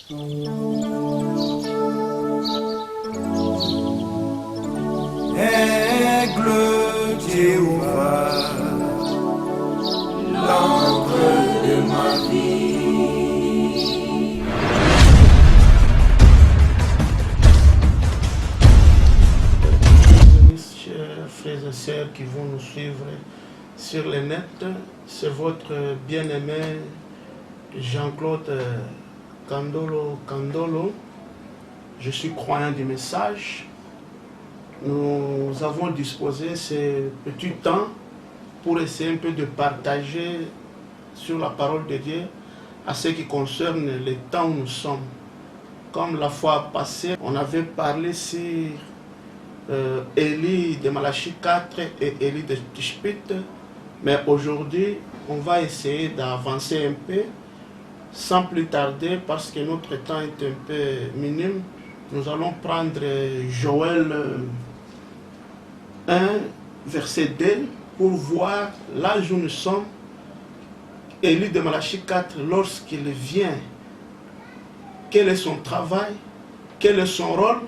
Aigle Jéhovah, l'encre de ma vie. Chers frères et sœurs qui vont nous suivre sur le net, c'est votre bien-aimé Jean-Claude Kandolo. Je suis croyant du message. Nous avons disposé ce petit temps pour essayer un peu de partager sur la parole de Dieu à ce qui concerne le temps où nous sommes. Comme la fois passée, on avait parlé sur Élie de Malachie 4 et Élie de Tishpite, mais aujourd'hui, on va essayer d'avancer un peu sans plus tarder parce que notre temps est un peu minime. Nous allons prendre Joël 1, verset 2, pour voir l'âge où nous sommes. Élie de Malachie 4, lorsqu'il vient, quel est son travail, quel est son rôle,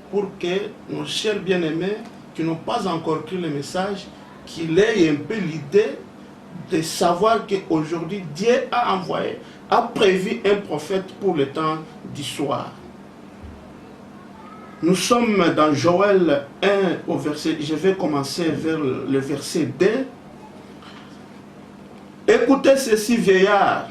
pour que nos chers bien-aimés qui n'ont pas encore cru le message, qu'il ait un peu l'idée de savoir qu'aujourd'hui Dieu a prévu un prophète pour le temps du soir. Nous sommes dans Joël 1 au verset, je vais commencer vers le verset 2. Écoutez ceci, vieillards,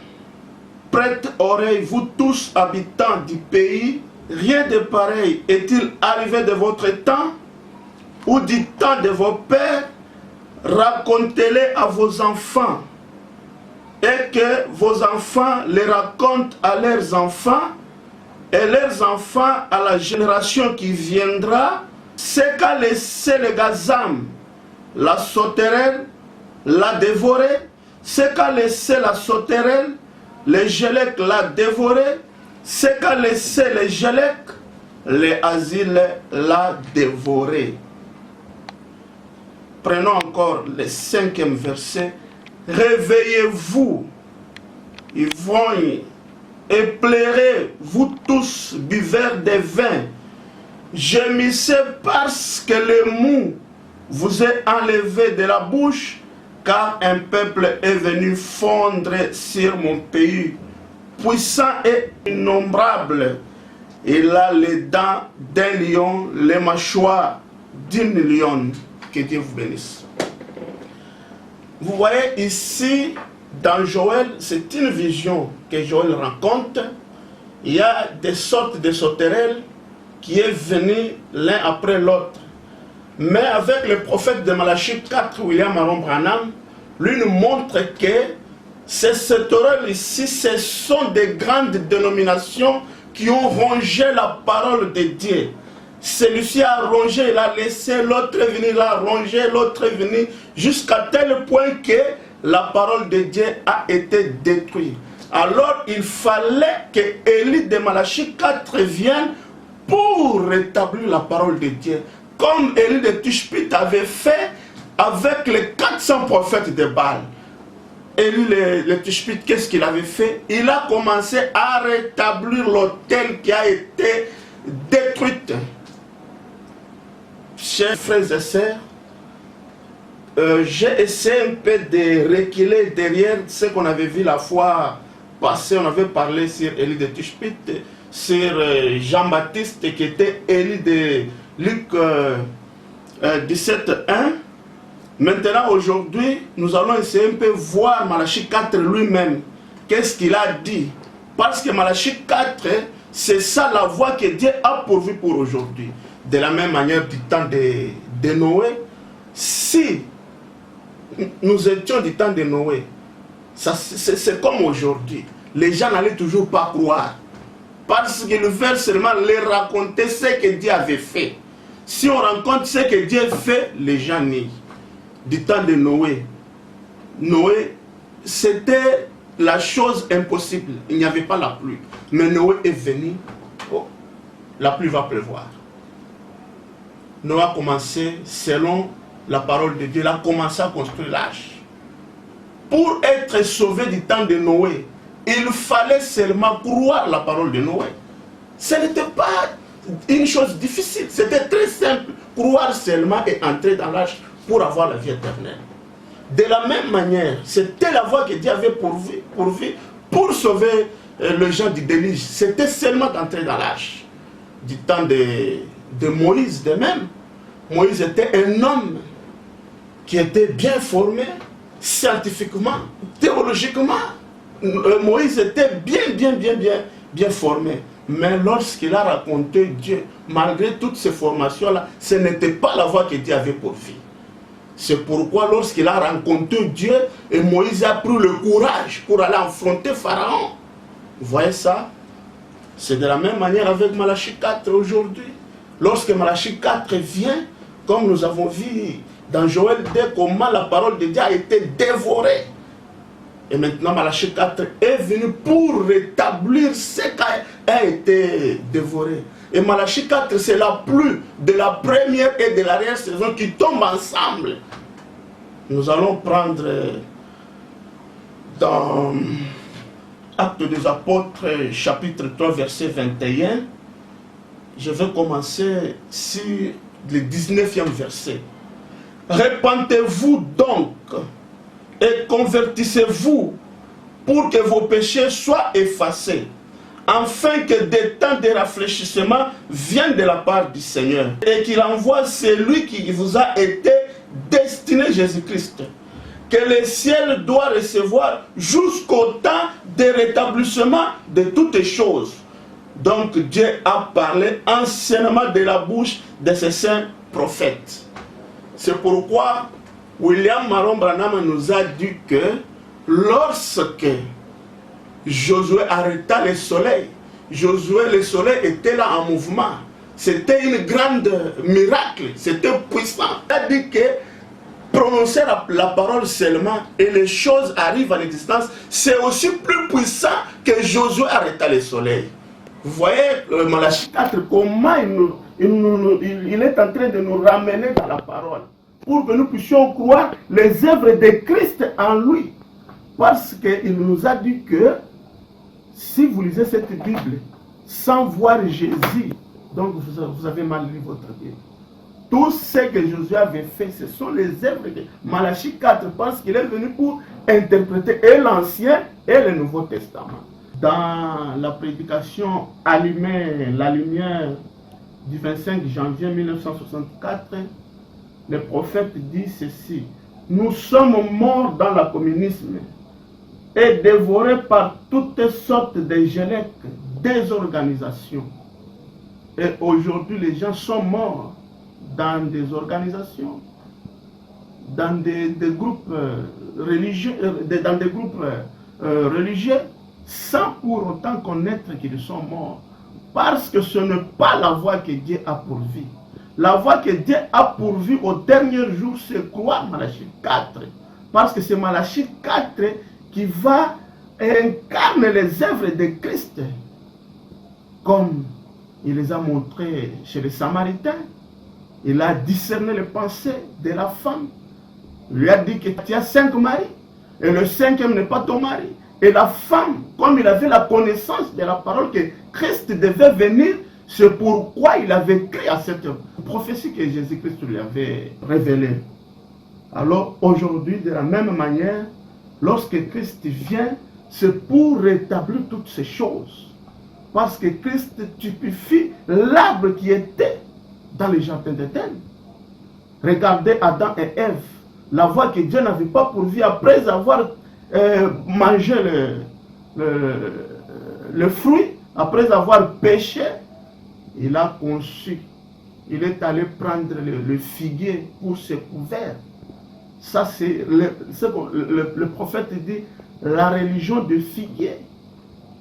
prêtez oreille, vous tous habitants du pays, rien de pareil est-il arrivé de votre temps ou du temps de vos pères? Racontez-les à vos enfants et que vos enfants les racontent à leurs enfants et leurs enfants à la génération qui viendra, ce qu'a laissé le gazam, la sauterelle, l'a dévoré, ce qu'a laissé la sauterelle, le gélec l'a dévoré, ce qu'a laissé le gélec, le asile l'a dévoré. Prenons encore le 5e verset. Réveillez-vous, ivrognes, éclairez, vous tous, buveurs de vin. Gémissez parce que le mou vous est enlevé de la bouche, car un peuple est venu fondre sur mon pays. Puissant et innombrable, il a les dents d'un lion, les mâchoires d'une lionne. Que Dieu vous bénisse. Vous voyez ici, dans Joël, c'est une vision que Joël rencontre. Il y a des sortes de sauterelles qui est venue l'un après l'autre. Mais avec le prophète de Malachie 4, William Aaron Branham, lui nous montre que ces sauterelles ici, ce sont des grandes dénominations qui ont rongé la parole de Dieu. Celui-ci a rongé, il a laissé, l'autre est venu, il a rongé, l'autre est venu, jusqu'à tel point que la parole de Dieu a été détruite. Alors il fallait que Élie de Malachie 4 vienne pour rétablir la parole de Dieu. Comme Élie de Tishpite avait fait avec les 400 prophètes de Baal. Élie de Tishpite, qu'est-ce qu'il avait fait? Il a commencé à rétablir l'autel qui a été détruit. Chers frères et sœurs, j'ai essayé un peu de reculer derrière ce qu'on avait vu la fois passée. On avait parlé sur Élie de Tishpite, sur Jean-Baptiste qui était Élie de Luc 17:1. Maintenant, aujourd'hui, nous allons essayer un peu voir Malachie 4 lui-même. Qu'est-ce qu'il a dit? Parce que Malachie 4, c'est ça la voie que Dieu a pourvue pour aujourd'hui. De la même manière du temps de Noé, si nous étions du temps de Noé, c'est comme aujourd'hui. Les gens n'allaient toujours pas croire. Parce qu'ils veulent seulement leur raconter ce que Dieu avait fait. Si on raconte ce que Dieu fait, les gens nient. Du temps de Noé, c'était la chose impossible. Il n'y avait pas la pluie. Mais Noé est venu, oh, la pluie va pleuvoir. Noé a commencé, selon la parole de Dieu, il a commencé à construire l'arche. Pour être sauvé du temps de Noé, il fallait seulement croire la parole de Noé. Ce n'était pas une chose difficile, c'était très simple. Croire seulement et entrer dans l'arche pour avoir la vie éternelle. De la même manière, c'était la voie que Dieu avait pourvue pour sauver les gens du déluge. C'était seulement d'entrer dans l'arche. Du temps de Moïse de même. Moïse était un homme qui était bien formé, scientifiquement, théologiquement. Moïse était bien formé. Mais lorsqu'il a raconté Dieu, malgré toutes ces formations-là, ce n'était pas la voie que Dieu avait pourvue. C'est pourquoi lorsqu'il a rencontré Dieu, et Moïse a pris le courage pour aller affronter Pharaon. Vous voyez ça? C'est de la même manière avec Malachie 4 aujourd'hui. Lorsque Malachie 4 vient, comme nous avons vu dans Joël 2, comment la parole de Dieu a été dévorée. Et maintenant Malachie 4 est venu pour rétablir ce qui a été dévoré. Et Malachie 4, c'est la pluie de la première et de l'arrière-saison qui tombent ensemble. Nous allons prendre dans Actes des Apôtres, chapitre 3, verset 21. Je vais commencer sur le 19e verset. Répentez-vous donc et convertissez-vous pour que vos péchés soient effacés, afin que des temps de rafraîchissement viennent de la part du Seigneur et qu'il envoie celui qui vous a été destiné, Jésus-Christ, que le ciel doit recevoir jusqu'au temps de rétablissement de toutes choses. Donc Dieu a parlé anciennement de la bouche de ses saints prophètes. C'est pourquoi William Maron Branham nous a dit que lorsque Josué arrêta le soleil, le soleil était là en mouvement. C'était une grande miracle, c'était puissant. Il a dit que prononcer la parole seulement et les choses arrivent à l'existence, c'est aussi plus puissant que Josué arrêta le soleil. Vous voyez Malachie 4, comment il est en train de nous ramener dans la parole pour que nous puissions croire les œuvres de Christ en lui. Parce qu'il nous a dit que si vous lisez cette Bible sans voir Jésus, donc vous avez mal lu votre Bible. Tout ce que Jésus avait fait, ce sont les œuvres de Malachie 4, parce qu'il est venu pour interpréter et l'Ancien et le Nouveau Testament. Dans la prédication Allumer la lumière du 25 janvier 1964, le prophète dit ceci: nous sommes morts dans le communisme et dévorés par toutes sortes de gélèques, des organisations. Et aujourd'hui, les gens sont morts dans des organisations, dans des groupes religieux, religieux, sans pour autant connaître qu'ils sont morts. Parce que ce n'est pas la voie que Dieu a pourvue. La voie que Dieu a pourvue au dernier jour, c'est croire Malachie 4. Parce que c'est Malachie 4 qui va incarner les œuvres de Christ. Comme il les a montrées chez les Samaritains. Il a discerné les pensées de la femme. Il lui a dit que tu as 5 maris. Et le 5e n'est pas ton mari. Et la femme, comme il avait la connaissance de la parole que Christ devait venir, c'est pourquoi il avait cru à cette prophétie que Jésus-Christ lui avait révélée. Alors aujourd'hui, de la même manière, lorsque Christ vient, c'est pour rétablir toutes ces choses. Parce que Christ typifie l'arbre qui était dans le jardin d'Éden. Regardez Adam et Ève, la voie que Dieu n'avait pas pourvue après avoir mangé le fruit, après avoir péché. Il a conçu, il est allé prendre le figuier pour se couvert. Ça c'est le prophète dit, la religion de figuier.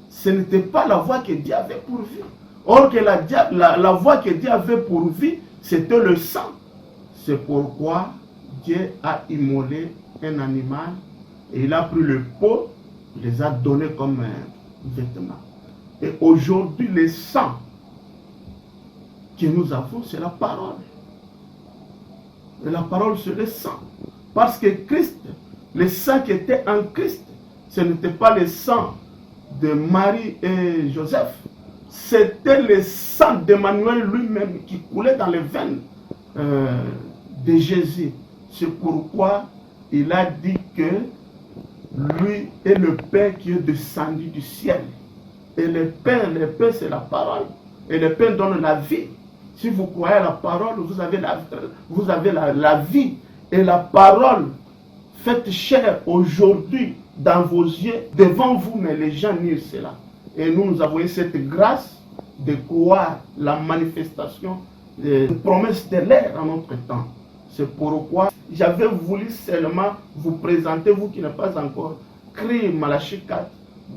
Ce n'était pas la voie que Dieu avait pourvue. Or que la voie que Dieu avait pourvue, c'était le sang. C'est pourquoi Dieu a immolé un animal et il a pris le pot, il les a donnés comme un vêtement. Et aujourd'hui, le sang que nous avons, c'est la parole. Et la parole, c'est le sang. Parce que Christ, le sang qui était en Christ, ce n'était pas le sang de Marie et Joseph, c'était le sang d'Emmanuel lui-même qui coulait dans les veines de Jésus. C'est pourquoi il a dit que lui est le pain qui est descendu du ciel. Et le pain c'est la parole. Et le pain donne la vie. Si vous croyez à la parole, vous avez la vie. Et la parole faite chair aujourd'hui dans vos yeux, devant vous, mais les gens nient cela. Et nous avons eu cette grâce de croire la manifestation des promesses de l'air en notre temps. C'est pourquoi j'avais voulu seulement vous présenter, vous qui n'avez pas encore cru Malachie 4,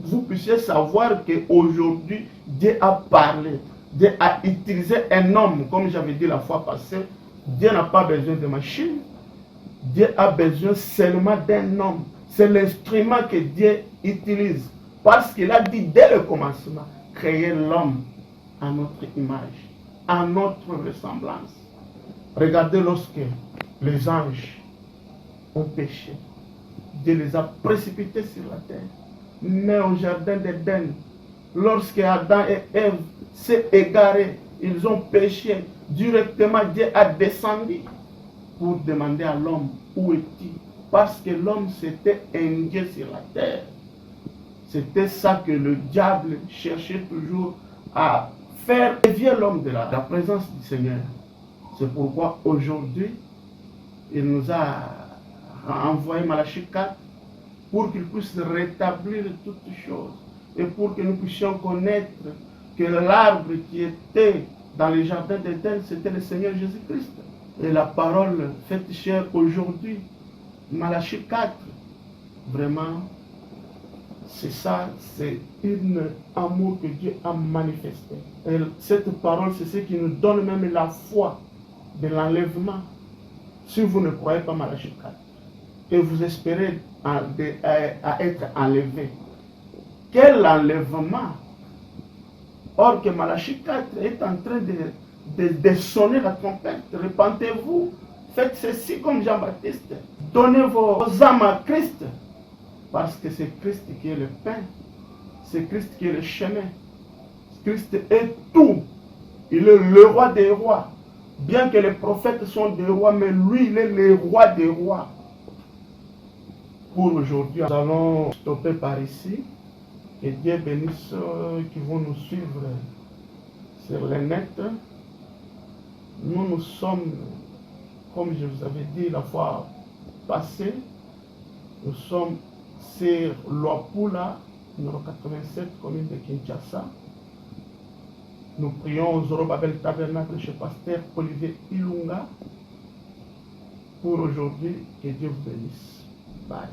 vous puissiez savoir qu'aujourd'hui, Dieu a parlé, Dieu a utilisé un homme, comme j'avais dit la fois passée. Dieu n'a pas besoin de machine, Dieu a besoin seulement d'un homme. C'est l'instrument que Dieu utilise, parce qu'il a dit dès le commencement, créer l'homme à notre image, à notre ressemblance. Regardez lorsque les anges ont péché, Dieu les a précipités sur la terre. Mais au jardin d'Éden, lorsque Adam et Ève s'est égarés, ils ont péché, directement Dieu a descendu pour demander à l'homme où est-il, parce que l'homme s'était indigné sur la terre. C'était ça que le diable cherchait toujours à faire dévier l'homme de la présence du Seigneur. C'est pourquoi aujourd'hui, il nous a envoyé Malachie 4 pour qu'il puisse rétablir toutes choses et pour que nous puissions connaître que l'arbre qui était dans le jardin d'Éden, c'était le Seigneur Jésus-Christ. Et la parole faite chair aujourd'hui, Malachie 4, vraiment, c'est ça, c'est un amour que Dieu a manifesté. Et cette parole, c'est ce qui nous donne même la foi de l'enlèvement. Si vous ne croyez pas Malachie 4, et vous espérez à être enlevé, quel enlèvement? Or que Malachie 4 est en train de sonner la trompette. Repentez-vous, faites ceci comme Jean-Baptiste. Donnez vos âmes à Christ. Parce que c'est Christ qui est le pain. C'est Christ qui est le chemin. Christ est tout. Il est le roi des rois. Bien que les prophètes sont des rois, mais lui, il est le roi des rois. Pour aujourd'hui, nous allons stopper par ici. Que Dieu bénisse ceux qui vont nous suivre sur le net. Nous sommes, comme je vous avais dit la fois passée, nous sommes sur Luapula, numéro 87, commune de Kinshasa. Nous prions au Zorobabel Tabernacle chez Pasteur Olivier Ilunga. Pour aujourd'hui, que Dieu vous bénisse. Bye.